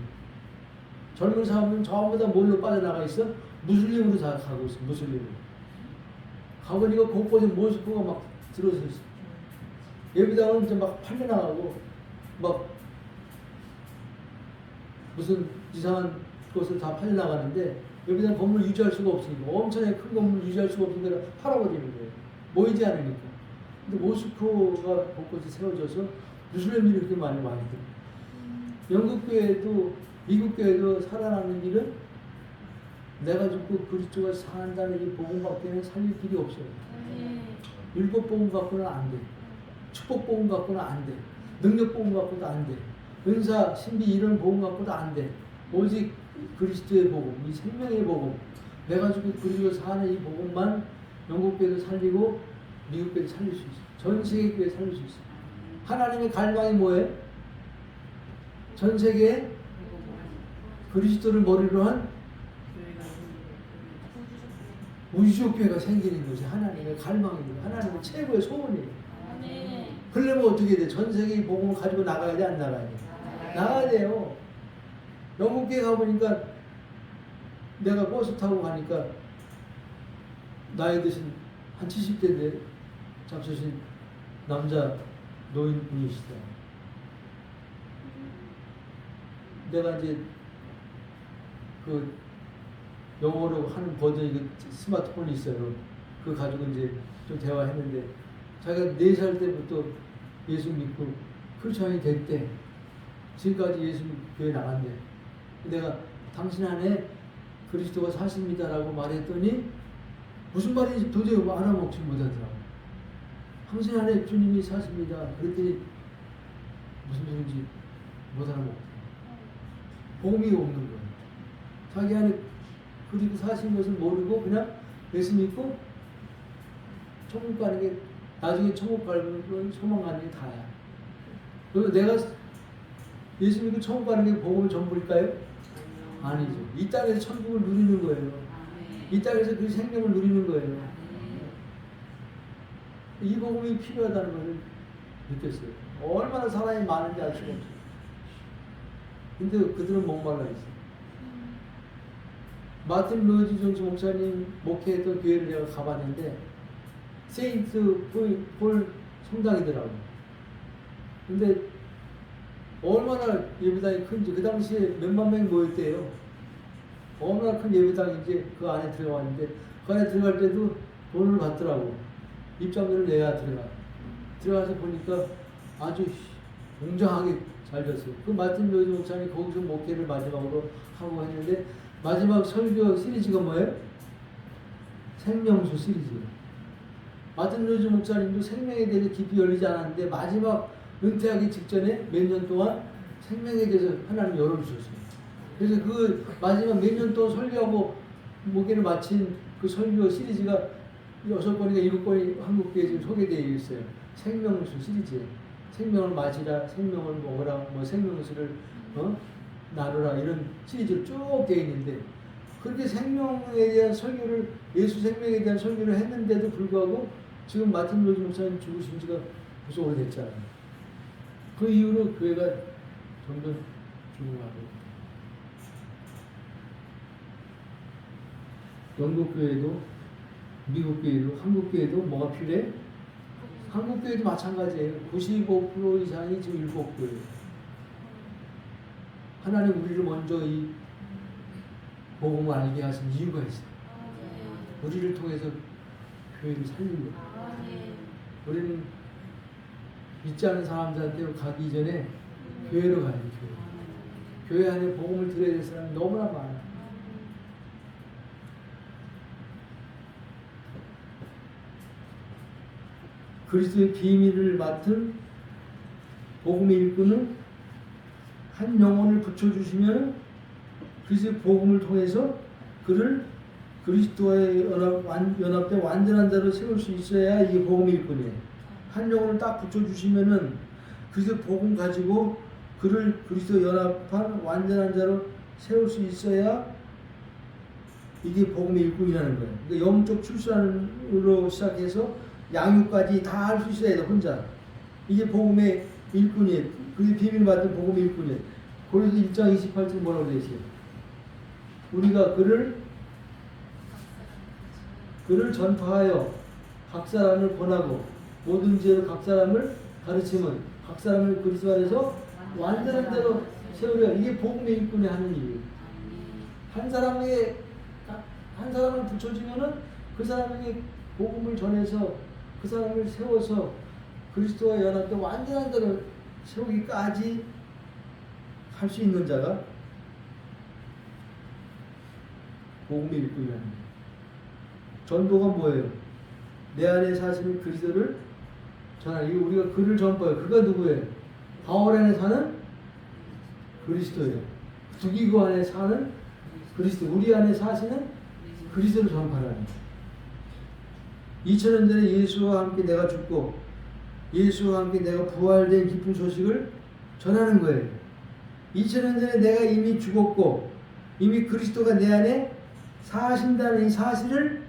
젊은 사람은 전부 다 뭘로 빠져나가 있어? 무슬림으로 다 가고 있어. 무슬림으로. 가보니까 곳곳에 모스크가 막 들어서 있어. 예배당은 이제 막 팔려나가고 막 무슨 이상한 곳을 다 팔려나가는데 예배당 건물 유지할 수가 없으니까 엄청나게 큰 건물 유지할 수가 없으니까 팔아버리는 거예요. 모이지 않으니까. 근데 모스크가 곳곳에 세워져서 무슬림들이 그렇게 많이 들어요. 영국 교회도 미국 교회도 살아나는 길은 내가 죽고 그리스도가 산다는 이 복음 밖에는 살릴 길이 없어요. 율법 복음 갖고는 안 돼. 축복 복음 갖고는 안 돼. 능력 복음 갖고도 안 돼. 은사, 신비 이런 복음 갖고도 안 돼. 오직 그리스도의 복음, 이 생명의 복음, 내가 죽고 그리스도 사는 이 복음만 영국 교회도 살리고 미국 교회도 살릴 수 있어. 전 세계 교회 살릴 수 있어. 하나님의 갈망이 뭐예요? 전 세계에 그리스도를 머리로 한 우주교회가 생기는 것이 하나님의 갈망입니다. 하나님의 최고의 소원이에요. 그러려면 어떻게 돼? 전 세계의 복음을 가지고 나가야 돼? 안 나가야 돼? 나가야 돼요. 영국교회 가보니까 내가 버스 타고 가니까 나이 드신 한 70대인데 잡수신 남자 노인분이시다. 내가 이제 그 영어로 하는 버전이 그 스마트폰이 있어요. 그거 가지고 이제 좀 대화했는데 자기가 4살 때부터 예수 믿고 크리스천이 됐대. 지금까지 예수 교회 나간대. 내가 당신 안에 그리스도가 사십니다라고 말했더니 무슨 말인지 도저히 알아먹지 못하더라고. 당신 안에 주님이 사십니다. 그랬더니 무슨 소리인지 못 알아먹고 복음이 없는 거예요. 자기 안에 그리고 사신 것을 모르고 그냥 예수 믿고 천국 가는 게 나중에 천국 가는 소망 가는 게 다야. 그래서 내가 예수 믿고 천국 가는 게 복음을 전부일까요? 아니죠. 이 땅에서 천국을 누리는 거예요. 이 땅에서 그 생명을 누리는 거예요. 이 복음이 필요하다는 것을 느꼈어요. 얼마나 사람이 많은지 알 수가 없어요. 근데 그들은 목말라 있어. 마틴 로이드 존스 목사님 목회했던 교회를 내가 가봤는데 세인트 폴 성당이더라고. 근데 얼마나 예배당이 큰지, 그 당시에 몇만 명이 모였대요. 얼마나 큰 예배당인지 그 안에 들어갔는데, 그 안에 들어갈 때도 돈을 받더라고. 입장료를 내야 들어가서 보니까 아주 웅장하게 잘 졌어요. 그 마틴 로이드 목사님이 거기서 목회를 마지막으로 하고 했는데, 마지막 설교 시리즈가 뭐예요? 생명수 시리즈. 마틴 로이드 목사님도 생명에 대해서 깊이 열리지 않았는데, 마지막 은퇴하기 직전에 몇 년 동안 생명에 대해서 하나님 열어주셨어요. 그래서 그 마지막 몇 년 동안 설교하고 목회를 마친 그 설교 시리즈가 6권인가 7권이 한국교회에 지금 소개되어 있어요. 생명수 시리즈. 생명을 마시라, 생명을 먹으라, 뭐 생명수를 나누라, 이런 시리즈로 쭉 되어 있는데, 그렇게 생명에 대한 설교를, 예수 생명에 대한 설교를 했는데도 불구하고 지금 마틴 로이드 목사님 죽으신 지가 벌써 오래됐잖아요. 그 이후로 교회가 점점 죽어가고, 영국 교회도, 미국 교회도, 한국 교회도 뭐가 필요해? 한국 교회도 마찬가지예요. 95% 이상이 지금 율법 교회예요. 하나님 우리를 먼저 이 복음을 알게 하신 이유가 있어요. 우리를 통해서 교회를 살린 거예요. 우리는 믿지 않는 사람들한테 가기 전에 교회로 가야 돼요. 교회 안에 복음을 들어야 될 사람이 너무나 많아요. 그리스도의 비밀을 맡은 복음의 일꾼은 한 영혼을 붙여주시면 그리스도의 복음을 통해서 그를 그리스도와의 연합돼 완전한 자로 세울 수 있어야 이게 복음의 일꾼이에요. 한 영혼을 딱 붙여주시면은 그리스도의 복음 가지고 그를 그리스도 연합한 완전한 자로 세울 수 있어야 이게 복음의 일꾼이라는 거예요. 그러니까 영적 출산으로 시작해서 양육까지 다 할 수 있어야 돼, 혼자. 이게 복음의 일꾼이에요. 그게 비밀 받은 복음의 일꾼이에요. 고린도 1장 28절 뭐라고 되어 있어요? 우리가 그를 전파하여 각 사람을 권하고 모든 지혜로 각 사람을 가르치면 각 사람을 그리스도 안에서 완전한 대로 세우려. 이게 복음의 일꾼이 하는 일이에요. 한 사람을 붙여주면은 그 사람에게 복음을 전해서 그 사람을 세워서 그리스도와 연합된 완전한 대로 세우기까지 할 수 있는 자가 복음의 일꾼이라는 거예요. 전도가 뭐예요? 내 안에 사시는 그리스도를 전하는, 우리가 그를 전파해요. 그가 누구예요? 바울 안에 사는 그리스도예요. 두기고 안에 사는 그리스도, 우리 안에 사시는 그리스도를 전파하는 거예요. 2000년 전에 예수와 함께 내가 죽고 예수와 함께 내가 부활된 기쁜 소식을 전하는 거예요. 2000년 전에 내가 이미 죽었고 이미 그리스도가 내 안에 사신다는 이 사실을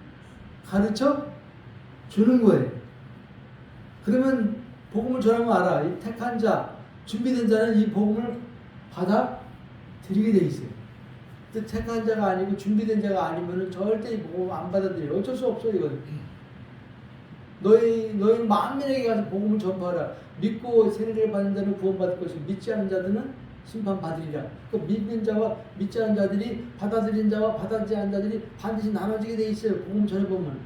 가르쳐 주는 거예요. 그러면 복음을 전하면 알아. 이 택한 자, 준비된 자는 이 복음을 받아들이게 돼 있어요. 택한 자가 아니고 준비된 자가 아니면 절대 이 복음 안 받아들여요. 어쩔 수 없어, 이건. 너희 만민에게 가서 복음을 전파하라. 믿고 세례를 받는 자는 구원받을 것이고 믿지 않는 자들은 심판받으리라. 그 믿는 자와 믿지 않는 자들이, 받아들인 자와 받아들이지 않는 자들이 반드시 나눠지게 돼 있어요. 복음 전해보면.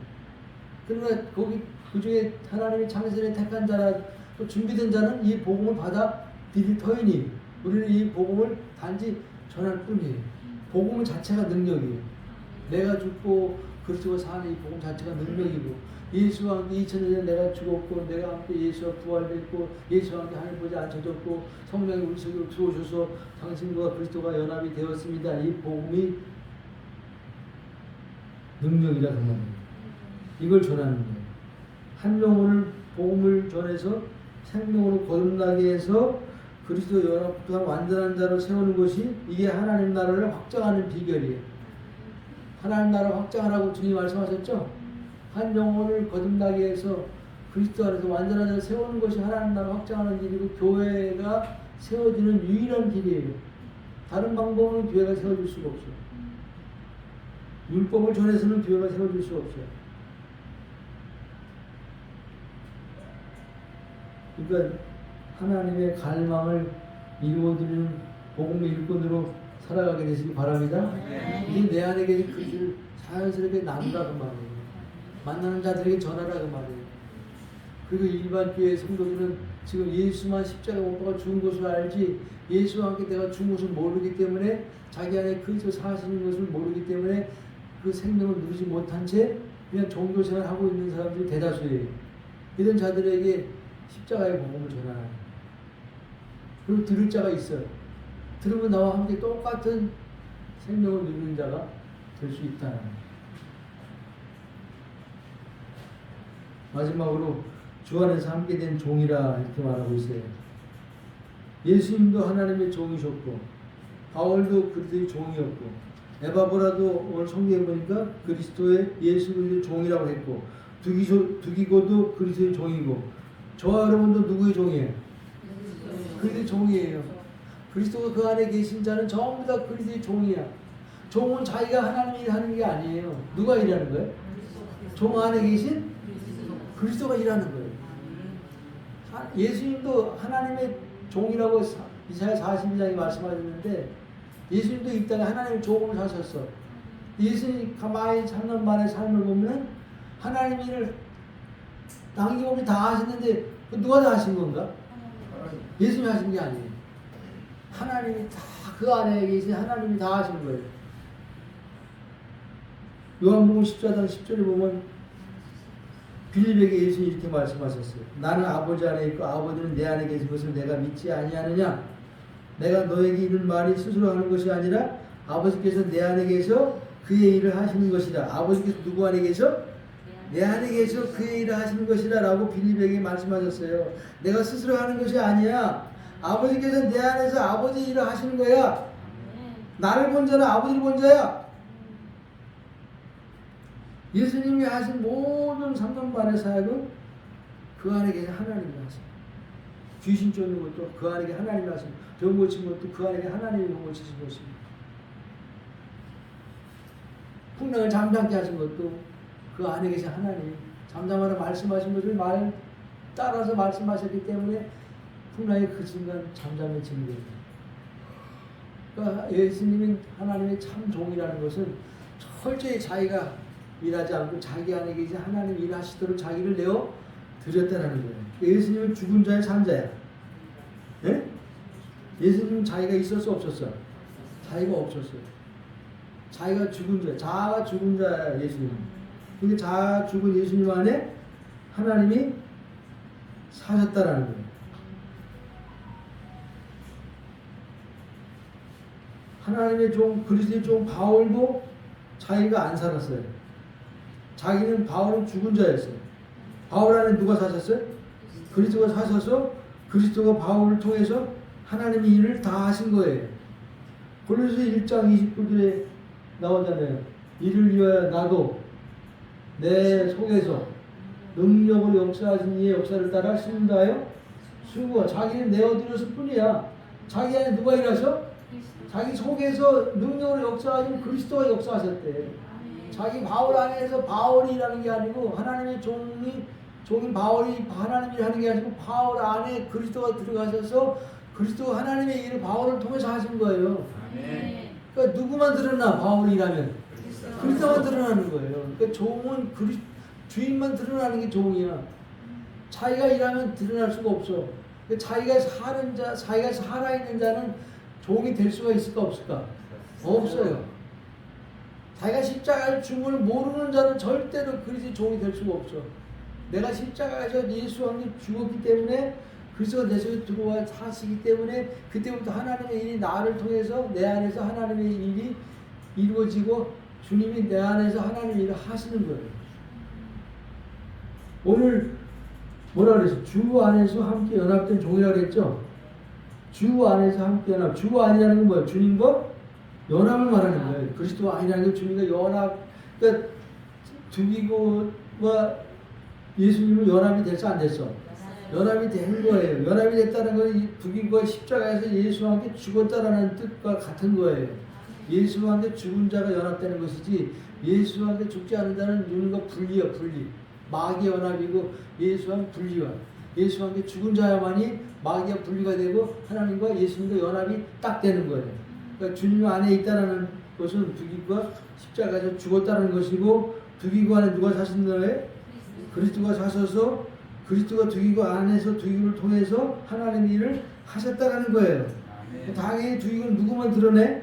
그러나 거기 그중에 하나님이 창세전에 택한 자라 또 준비된 자는 이 복음을 받아들일 터이니 우리는 이 복음을 단지 전할 뿐이에요. 복음 자체가 능력이에요. 내가 죽고 그리스도가 사는 이 복음 자체가 능력이고, 예수와 함께 2000년 전에 내가 죽었고 내가 함께 예수와 부활했고 예수와 함께 하늘 보좌에 앉혀졌고 성령이 우리 속에 들어오셔서 당신과 그리스도가 연합이 되었습니다. 이 복음이 능력이라 그 말이에요. 이걸 전하는 거예요. 한 영혼을 복음을 전해서 생명으로 거듭나게 해서 그리스도 연합한 완전한 자로 세우는 것이 이게 하나님 나라를 확장하는 비결이에요. 하나님 나라 확장하라고 주님 말씀하셨죠? 한 영혼을 거듭나게 해서 그리스도 안에서 완전한 자를 세우는 것이 하나님 나라 확장하는 길이고 교회가 세워지는 유일한 길이에요. 다른 방법은 교회가 세워줄 수가 없어요. 율법을 전해서는 교회가 세워줄 수 없어요. 그러니까 하나님의 갈망을 이루어드리는 복음의 일꾼으로 살아가게 되시기 바랍니다. 이제 내 안에 계신 그리스도를 자연스럽게 나누라 그 말이에요. 만나는 자들에게 전하라 그 말이에요. 그리고 일반 교회 성도들은 지금 예수만 십자가 못 박아 죽은 것을 알지 예수와 함께 내가 죽은 것을 모르기 때문에 자기 안에 그리스도 사시는 것을 모르기 때문에 그 생명을 누리지 못한 채 그냥 종교생활 하고 있는 사람들이 대다수예요. 이런 자들에게 십자가의 복음을 전하라. 그리고 들을 자가 있어요. 들으면 나와 함께 똑같은 생명을 누리는 자가 될 수 있다는 거예요. 마지막으로 주 안에서 함께 된 종이라 이렇게 말하고 있어요. 예수님도 하나님의 종이셨고 바울도 그리스도의 종이었고 에바브라도 오늘 성경에 보니까 그리스도의 예수 그리스도의 종이라고 했고 두기고도 그리스도의 종이고 저와 여러분도 누구의 종이에요? 그리스도의 종이에요. 그리스도가 그 안에 계신 자는 전부 다 그리스도의 종이야. 종은 자기가 하나님이 하는 게 아니에요. 누가 일하는 거예요? 종 안에 계신 그리스도가 일하는 거예요. 예수님도 하나님의 종이라고 이사야 42장에 말씀하셨는데 예수님도 이 땅에 하나님의 종으로 사셨어. 예수님 가만히 3년 만에 삶을 보면 하나님 일을 남김없이 다 하셨는데 누가 다 하신 건가? 예수님이 하신 게 아니에요. 하나님이 다 그 안에 계신 하나님이 다 하신 거예요. 요한복음 14장 10절에 보면 빌립에게 예수님이 이렇게 말씀하셨어요. 나는 아버지 안에 있고 아버지는 내 안에 계신 것을 내가 믿지 아니하느냐? 내가 너에게 이런 말이 스스로 하는 것이 아니라 아버지께서 내 안에 계셔 그의 일을 하시는 것이라. 아버지께서 누구 안에 계셔? 내 안에 계셔 그의 일을 하시는 것이라 라고 빌립에게 말씀하셨어요. 내가 스스로 하는 것이 아니야. 아버지께서 내 안에서 아버지 일을 하시는 거야. 나를 본 자는 아버지를 본 자야. 예수님이 하신 모든 3년 반의 사역은 그 안에 계신 하나님이 하신 귀신 쫓는 것도 그 안에 계신 하나님이 하신 병 고친 것도 그 안에 계신 하나님이 병 고치신 것입니다. 풍랑을 잠잠케 하신 것도 그 안에 계신 하나님 잠잠하라 말씀하신 것을 말 따라서 말씀하셨기 때문에 풍랑이 그 순간 잠잠해지는 거예요. 그러니까 예수님이 하나님의 참 종이라는 것은 철저히 자기가 일하지 않고 자기 안에 계신 하나님 일하시도록 자기를 내어 드렸다는 거예요. 예수님은 죽은 자의 산자야. 예? 예수님은 자기가 있었어 없었어? 자기가 없었어요. 자기가 죽은 자야. 자아가 죽은 자야 예수님은. 근데 자아 죽은 예수님 안에 하나님이 사셨다라는 거예요. 하나님의 종 그리스도의 종 바울도 자기가 안 살았어요. 자기는 바울은 죽은 자였어요. 바울 안에 누가 사셨어요? 그리스도가 사셔서 그리스도가 바울을 통해서 하나님의 일을 다 하신 거예요. 골로새 1장 29절에 나오잖아요. 이를 위하여 나도 내 속에서 능력으로 역사하신 이의 역사를 따라 신다하여 수고 자기는 내어드렸을 뿐이야. 자기 안에 누가 일하셔? 자기 속에서 능력으로 역사하신 그리스도가 역사하셨대. 자기 바울 안에서 바울이 일하는 게 아니고 하나님의 종인 바울이 하나님이 하는 게 아니고 바울 안에 그리스도가 들어가셔서 그리스도가 하나님의 일을 바울을 통해서 하신 거예요. 그러니까 누구만 드러나 바울이 일하면 그리스도만 드러나는 거예요. 그러니까 종은 주인만 드러나는 게 종이야. 자기가 일하면 드러날 수가 없어. 그러니까 자기가 사는 자, 자기가 살아있는 자는 종이 될 수가 있을까 없을까? 없어요. 자기가 십자가의 중을 모르는 자는 절대로 그리스도의 종이 될 수가 없어. 내가 십자가에서 예수와 함께 죽었기 때문에 그리스도가 내 속에 들어와 사시기 때문에 그때부터 하나님의 일이 나를 통해서 내 안에서 하나님의 일이 이루어지고 주님이 내 안에서 하나님의 일을 하시는 거예요. 오늘 뭐라 그랬어? 주 안에서 함께 연합된 종이라고 그랬죠? 주 안에서 함께 연합. 주 안이라는 건 뭐예요? 주님과 연합을 말하는 거예요. 그리스도 안이라는 건 주님과 연합. 그러니까 두기고와 예수님은 연합이 됐어 안 됐어? 연합이 된 거예요. 연합이 됐다는 건 북인과 십자가에서 예수와 함께 죽었다라는 뜻과 같은 거예요. 예수와 함께 죽은 자가 연합되는 것이지 예수와 함께 죽지 않은 자는 윤과 분리야, 분리. 마귀 연합이고 예수와 분리와 예수와 함께 죽은 자야만이 마귀와 분리가 되고 하나님과 예수님과 연합이 딱 되는 거예요. 그러니까 주님 안에 있다는 것은 북인과 십자가에서 죽었다는 것이고 두기구 안에 누가 사신다에 그리스도가 사셔서 그리스도가 두기구 안에서 두기구를 통해서 하나님의 일을 하셨다는 거예요. 아멘. 당연히 두기구는 누구만 드러내?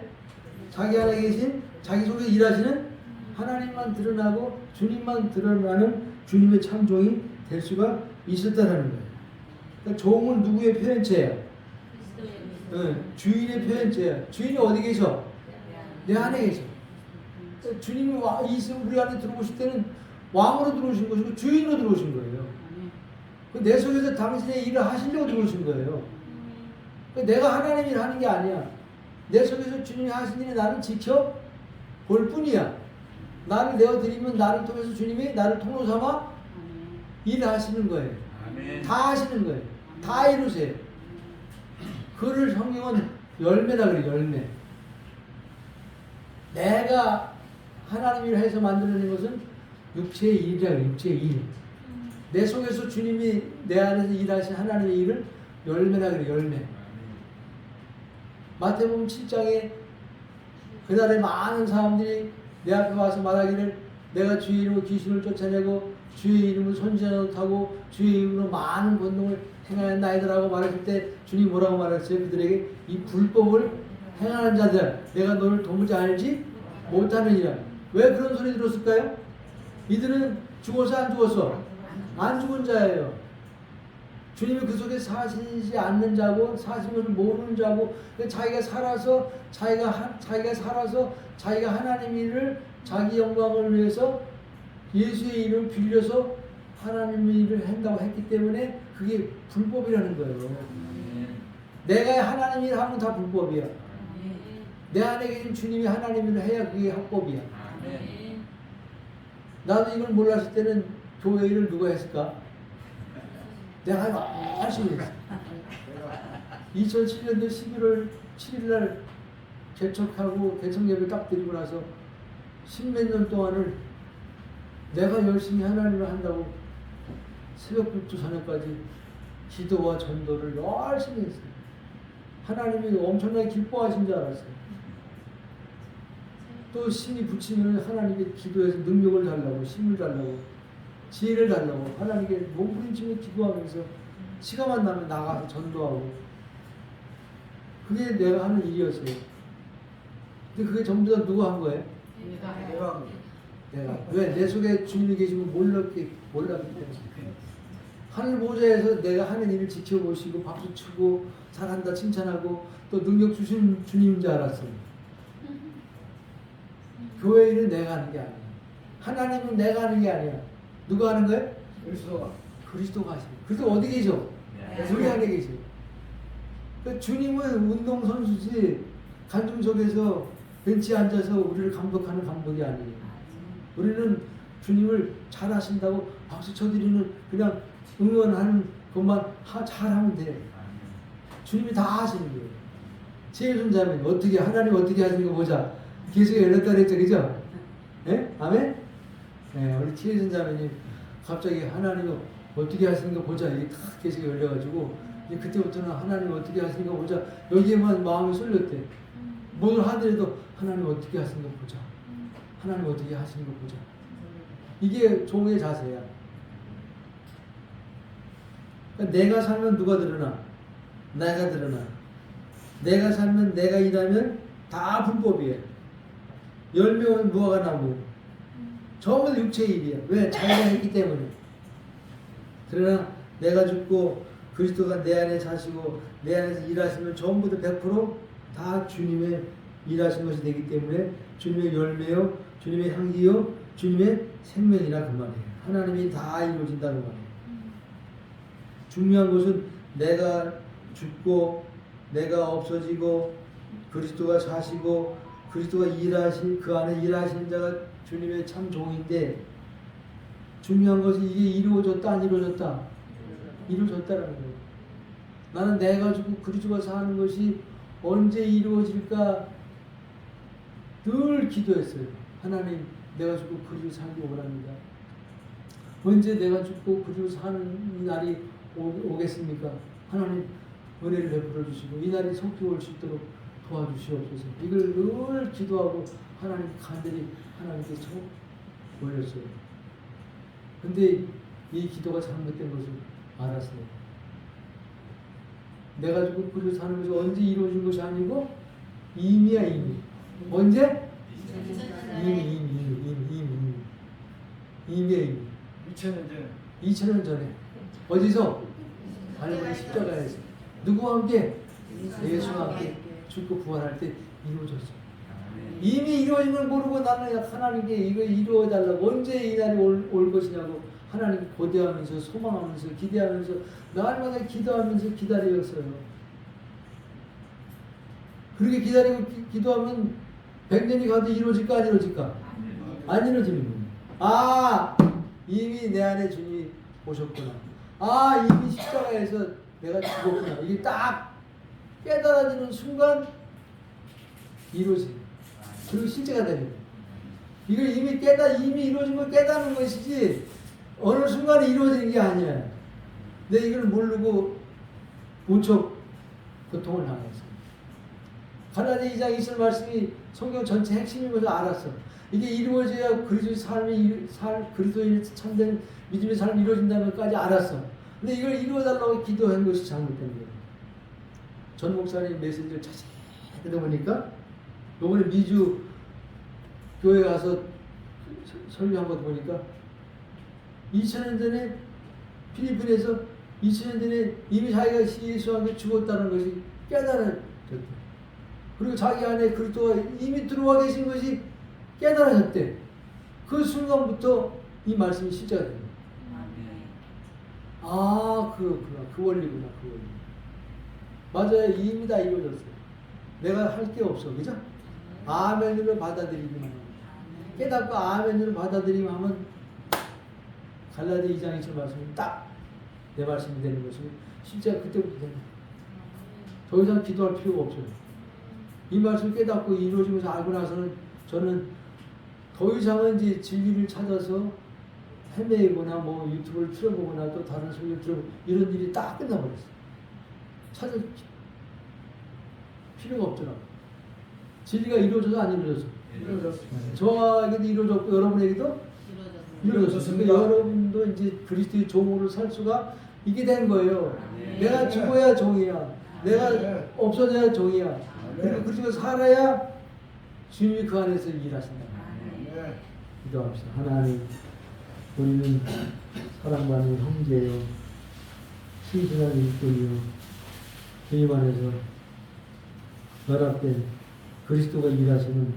자기 안에 계신 자기 속에 일하시는 하나님만 드러나고 주님만 드러나는 주님의 참종이 될 수가 있었다는 거예요. 그러니까 종은 누구의 표현체야? 주인의 표현체야. 주인이 어디 계셔? 내 안에 계셔. 주님이 우리 안에 들어오실 때는 왕으로 들어오신 것이고 주인으로 들어오신 거예요. 내 속에서 당신의 일을 하시려고 들어오신 거예요. 내가 하나님 일을 하는 게 아니야. 내 속에서 주님이 하신 일을 나는 지켜볼 뿐이야. 나를 내어드리면 나를 통해서 주님이 나를 통로 삼아 일을 하시는 거예요. 다 하시는 거예요. 다 이루세요. 그를 성경은 열매라 그래요. 열매. 내가 하나님 일을 해서 만들어낸 것은 육체의 일이라고 해요. 육체의 일. 내 속에서 주님이 내 안에서 일하신 하나님의 일을 열매라 그래요. 열매. 마태복음 7장에 그날에 많은 사람들이 내 앞에 와서 말하기를 내가 주의 이름으로 귀신을 쫓아내고 주의 이름으로 선지자를 타고 주의 이름으로 많은 권능을 행하였나이다라고 말했을 때 주님이 뭐라고 말했어요? 그들에게 이 불법을 행하는 자들 내가 너를 도무지 알지 못하느니라. 왜 그런 소리 들었을까요? 이들은 죽어서 안 죽었어? 안 죽은 자예요. 주님이 그 속에 사시지 않는 자고 사신 것을 모르는 자고 자기가 살아서 자기가 하나님 일을 자기 영광을 위해서 예수의 이름을 빌려서 하나님 일을 한다고 했기 때문에 그게 불법이라는 거예요. 내가 하나님 일을 하면 다 불법이야. 내 안에 계신 주님이 하나님 일을 해야 그게 합법이야. 나도 이걸 몰랐을 때는 교회 일을 누가 했을까? 내가 열심히 했어. 2007년도 11월 7일날 개척하고 개척 예배 딱 드리고 나서 십몇 년 동안을 내가 열심히 하나님을 한다고 새벽부터 저녁까지 기도와 전도를 열심히 했어요. 하나님이 엄청나게 기뻐하신 줄 알았어요. 또 신이 붙이면 하나님께 기도해서 능력을 달라고 힘을 달라고 지혜를 달라고 하나님께 몸부림치며 기도하면서 시간만 나면 나가서 전도하고 그게 내가 하는 일이었어요. 근데 그게 전부 다 누가 한 거예요? 내가. 왜? 내 속에 주님이 계시고 몰랐기 때문에. 하늘 보좌에서 내가 하는 일을 지켜보시고 박수 치고 잘한다 칭찬하고 또 능력 주신 주님인 줄 알았어요. 교회 일은 내가 하는 게 아니야. 하나님은 내가 하는 게 아니야. 누가 하는 거예요? 그리스도가 하시는 거예요. 그리스도 어디 계셔? 우리 안에 계셔. 그러니까 주님은 운동선수지 관중석에서 벤치에 앉아서 우리를 감독하는 감독이 아니에요. 우리는 주님을 잘하신다고 박수 쳐드리는 그냥 응원하는 것만 잘하면 돼요. 주님이 다 하시는 거예요. 최예순자매 어떻게 하나님 어떻게 하시는 거 보자. 계속 열렸다 그랬죠, 그죠? 예? 아멘? 네, 우리 최예순자매님 갑자기 하나님 어떻게 하시는 거 보자. 이게 탁 계속 열려가지고 이제 그때부터는 하나님 어떻게 하시는 거 보자. 여기에만 마음이 쏠렸대. 뭘 하더라도 하나님 어떻게 하시는 거 보자. 하나님 어떻게 하시는 거 보자. 이게 종의 자세야. 그러니까 내가 살면 누가 드러나? 내가 드러나. 내가 살면 내가 일하면 다 불법이에요. 열매는 무화과 나무. 전부 다 육체의 일이야. 왜? 자기가 했기 때문에. 그러나 내가 죽고 그리스도가 내 안에 사시고 내 안에서 일하시면 전부 다 100% 주님의 일하신 것이 되기 때문에 주님의 열매요, 주님의 향기요, 주님의 생명이라 그 말이에요. 하나님이 다 이루어진다는 말이에요. 중요한 것은 내가 죽고 내가 없어지고 그리스도가 사시고 그리스도가 일하신 그 안에 일하시는 자가 주님의 참 종인데 중요한 것은 이게 이루어졌다 안 이루어졌다? 이루어졌다는 거예요. 나는 내가 죽고 그리스도가 사는 것이 언제 이루어질까 늘 기도했어요. 하나님, 내가 죽고 그리스도 살기 원합니다. 언제 내가 죽고 그리스도 사는 날이 오겠습니까? 하나님, 은혜를 베풀어 주시고 이 날이 속히 올 수 있도록 도와주시옵소서. 이걸 늘 기도하고 하나님 간절히 하나님께 올렸어요. 근데 이 기도가 잘못된 것을 알았어요. 내가 죽고 그리스도 사는 것이 언제 이루어진 것이 아니고 이미야, 이미. 언제? 이미야, 이미. 2000년 전에. 2000년 전에. 어디서? 갈보리 십자가에서. 누구와 함께? 예수와 함께 죽고 부활할 때 이루어졌어요. 이미 이루어진 걸 모르고 나는 하나님께 이거 이루어달라고 언제 이 날이 올 것이냐고 하나님께 고대하면서 소망하면서 기대하면서 날마다 기도하면서 기다렸어요. 그렇게 기다리고 기도하면 100년이 가도 이루어질까 안 이루어질까? 안 이루어지는 거예요. 아, 이미 내 안에 주님이 오셨구나. 아, 이미 십자가에서 내가 죽었구나. 이게 딱 깨달아지는 순간 이루어져요. 그리고 실제가 됩니다. 이걸 이미 이루어진 걸 깨닫는 것이지 어느 순간에 이루어지는 게 아니야. 근데 이걸 모르고 무척 고통을 당했어. 갈라디아 2장 있을 말씀이 성경 전체 핵심인 것을 알았어. 이게 이루어져야 그리스도의 삶이 그리스도의 참된 믿음의 삶이 이루어진다는 것까지 알았어. 근데 이걸 이루어달라고 기도한 것이 잘못된 거예요. 전 목사님 메시지를 자세히 들어보니까 요번에 미주 교회 가서 설교한 것 보니까 2000년 전에 필리핀에서 2000년 전에 이미 자기가 예수와 함께 죽었다는 것이 깨달아졌대. 그리고 자기 안에 그리스도가 이미 들어와 계신 것이 깨달아졌대. 그 순간부터 이 말씀이 실제가 됩니다. 아, 그렇구나. 그 원리구나. 그 원리. 맞아요. 이미 다 이루어졌어요. 내가 할 게 없어. 그죠? 아멘으로 받아들이기만 하면. 깨닫고 아멘으로 받아들이기만 하면 갈라디아 2장 2절 말씀이 딱 내 말씀이 되는 것이고 실제 그때부터 됩니다. 더 이상 기도할 필요가 없어요. 이 말씀 깨닫고 이루어진 것을 알고 나서는 저는 더 이상은 이제 진리를 찾아서 헤매거나 뭐 유튜브를 틀어보거나 또 다른 소리를 들어보고 이런 일이 딱 끝나버렸어요. 찾을 필요가 없더라고요. 진리가 이루어져서 안 이루어져서? 저에게도 이루어졌고 여러분에게도 이루어졌습니다. 여러분도 이제 그리스도의 종으로 살 수가 있게 된 거예요. 내가 죽어야 종이야. 내가 없어져야 종이야. 그리고 그리스도가 살아야 주님이 그 안에서 일하신다. 기도합시다. 하나님, 우리는 사랑받는 형제요, 신실한 일꾼이요, 주님 안에서 연합된 그리스도가 일하시는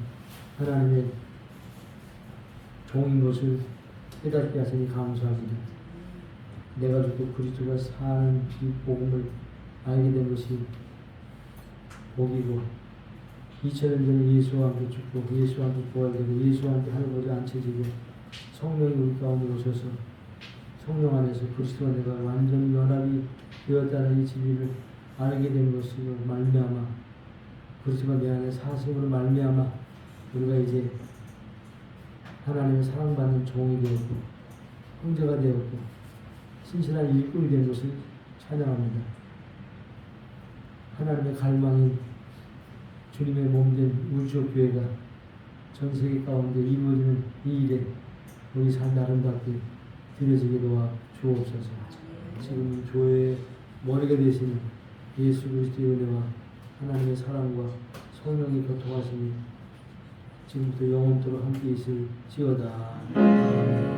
하나님의 종인 것을 깨닫게 하시니 감사합니다. 내가 죽고 그리스도가 사는 이 복음을 알게 된 것이 복이고 2000년 전에 예수와 함께 죽고 예수와 함께 부활되고 예수와 함께 하늘보다 앉혀지고 성령이 우리 가운데 오셔서 성령 안에서 그리스도와 내가 완전히 연합이 되었다는 이 진리를 알게 된 것으로 말미암아 그리스도가 내 안에 사심으로 말미암아 우리가 이제 하나님의 사랑받는 종이 되었고 형제가 되었고 신실한 일꾼이 된 것을 찬양합니다. 하나님의 갈망인 주님의 몸된 우주적 교회가 전 세계 가운데 이루어지는 이 일에 우리 삶 아름답게 드려지게 도와 주옵소서. 지금 교회의 머리가 되시는 예수 그리스도의 은혜와 하나님의 사랑과 성령의 교통하심이 지금부터 영원토록 함께 있을지어다.